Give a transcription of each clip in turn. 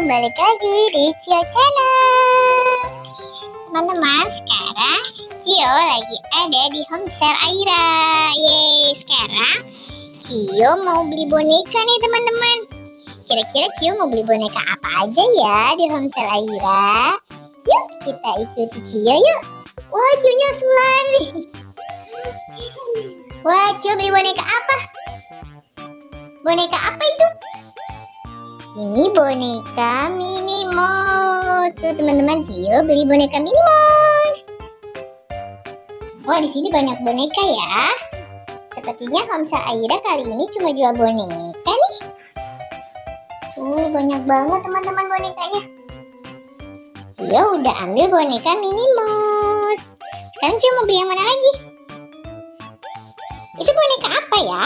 balik lagi di Cio Channel. Teman-teman, sekarang Cio lagi ada di Homestay Aira. Yeay, sekarang Cio mau beli boneka nih teman-teman. Kira-kira Cio mau beli boneka apa aja ya di Homestay Aira? Yuk kita ikuti Cio yuk. Wah, Cio-nya langsung lari. Wah, Cio beli boneka apa? Boneka apa itu? Ini boneka Minnie Mouse. Tuh teman-teman, Cio beli boneka Minnie Mouse. Wah, di sini banyak boneka ya. Sepertinya Homestay Aira kali ini cuma jual boneka nih. Banyak banget teman-teman bonekanya. Cio udah ambil boneka Minnie Mouse. Sekarang Cio mau beli yang mana lagi? Itu boneka apa ya?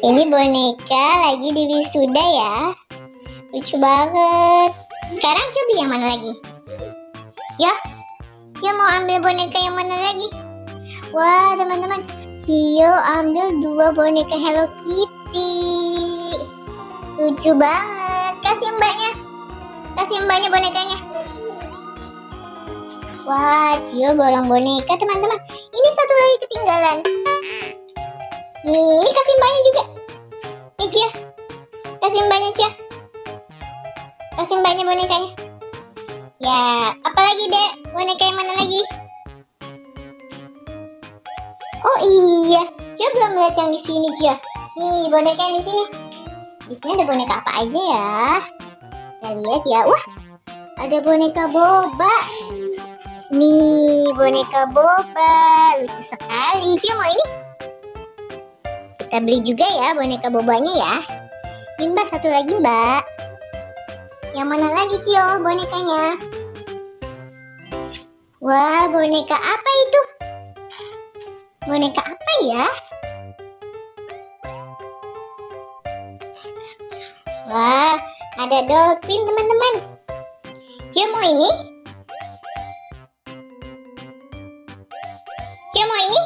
Ini boneka lagi di wisuda ya. Lucu banget. Sekarang Cio beli yang mana lagi? Ya, Cio mau ambil boneka yang mana lagi? Wah teman-teman, Cio ambil 2 boneka Hello Kitty. Lucu banget. Kasih mbaknya. Kasih mbaknya bonekanya. Wah, Cio borong boneka teman-teman. Ini satu lagi ketinggalan. Ini kasih mbaknya juga. Nih Cio, kasih mbaknya Cio. Kasih mbaknya bonekanya. Ya, apalagi dek? Boneka yang mana lagi? Oh iya, Cio belum lihat yang di sini Cio. Nih boneka yang di sini. Di sini ada boneka apa aja ya? Kita lihat ya. Wah, ada boneka boba. Nih boneka boba, lucu sekali. Cio mau ini? Kita beli juga ya boneka bobanya ya. Ini mbak, satu lagi mbak. Yang mana lagi Cio bonekanya? Wah, boneka apa itu? Boneka apa ya? Wah, ada dolphin teman-teman. Cio mau ini? Cio mau ini?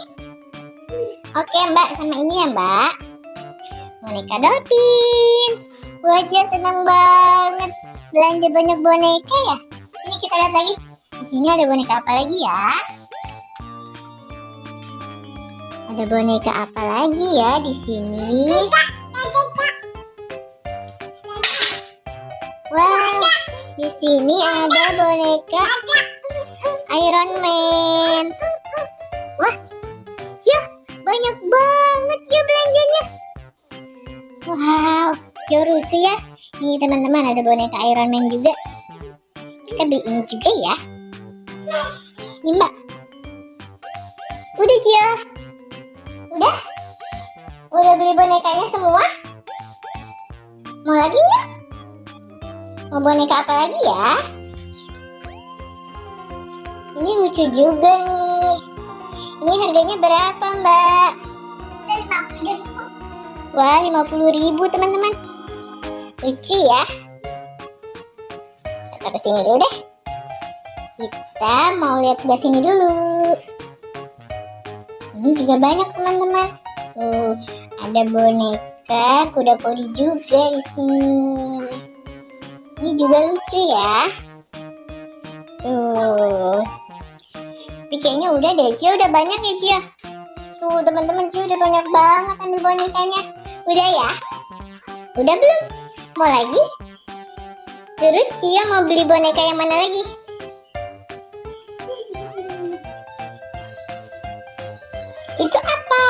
Oke mbak, sama ini ya mbak. Boneka dolphin. Wah, Cio senang banget belanja banyak boneka ya. Ini kita lihat lagi. Di sini ada boneka apa lagi ya? Ada boneka apa lagi ya di sini? Wah, di sini ada boneka Iron Man. Wah, Cio, banyak banget Cio belanjanya. Wow, Cio rusuh ya. Nih teman-teman, ada boneka Iron Man juga. Kita beli ini juga ya. Nih mbak. Udah Cio. Udah? Udah beli bonekanya semua? Mau lagi nggak? Mau boneka apa lagi ya? Ini lucu juga nih. Ini harganya berapa mbak? 50.000. Wah, 50.000 teman-teman. Lucu ya. Kita taruh sini dulu deh. Kita mau lihat sebelah sini dulu. Ini juga banyak teman-teman. Tuh, ada boneka kuda poni juga di sini. Ini juga lucu ya. Tuh. Tapi kayaknya udah deh, Cio udah banyak ya Cio. Tuh teman-teman, Cio udah banyak banget ambil bonekanya. Udah ya? Udah belum? Mau lagi? Terus Cio mau beli boneka yang mana lagi? Itu apa?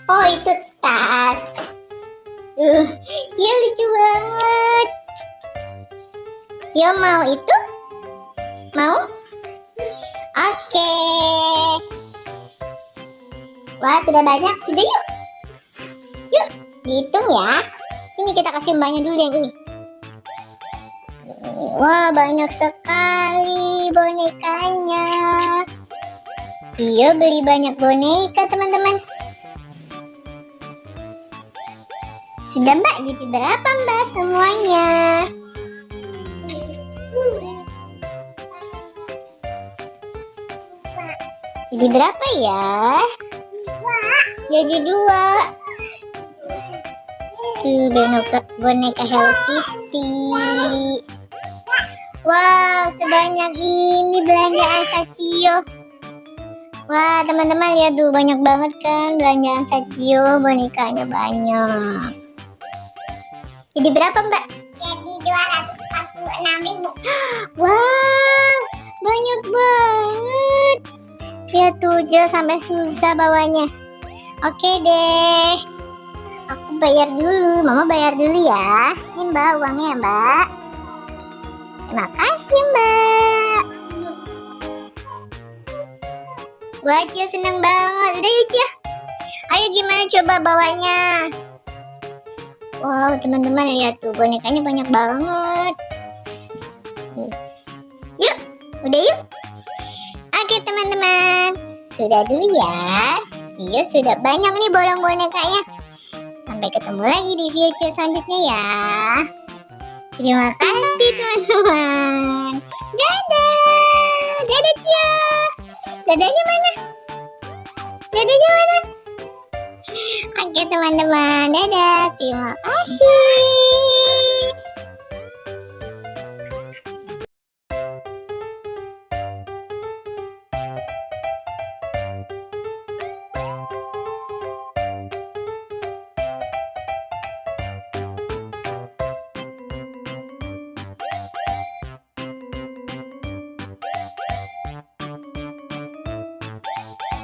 Oh, itu tas. Cio lucu banget. Cio mau itu? Mau? Oke. Wah, sudah banyak. Sudah yuk. Yuk, dihitung ya. Ini kita kasih mbaknya dulu yang ini. Wah, banyak sekali bonekanya. Cio beli banyak boneka teman-teman. Sudah mbak, jadi berapa mbak semuanya? Jadi berapa ya? Jadi 2. tuh boneka Hello Kitty. Wow, sebanyak ini belanjaan Sacio. Wah, teman-teman lihat tuh, banyak banget kan belanjaan Sacio, bonekanya banyak. Jadi berapa, Mbak? Jadi 246.000. Wow, banyak banget. Lihat tuh, Jo sampai susah bawanya. Oke deh. Aku bayar dulu, Mama bayar dulu ya. Ini Mbak uangnya ya, Mbak. Terima kasih, Mbak. Wah, Cia seneng banget. Udah yuk, Cia. Ayo gimana coba bawanya? Wow, teman-teman lihat tuh, bonekanya banyak banget. Yuk, udah yuk. Oke teman-teman, sudah dulu ya. Cio sudah banyak nih borong bonekanya. Sampai ketemu lagi di video selanjutnya ya. Terima kasih teman-teman. Dadah. Dadah Cio. Dadanya mana? Dadanya mana? Oke teman-teman, dadah. Terima kasih.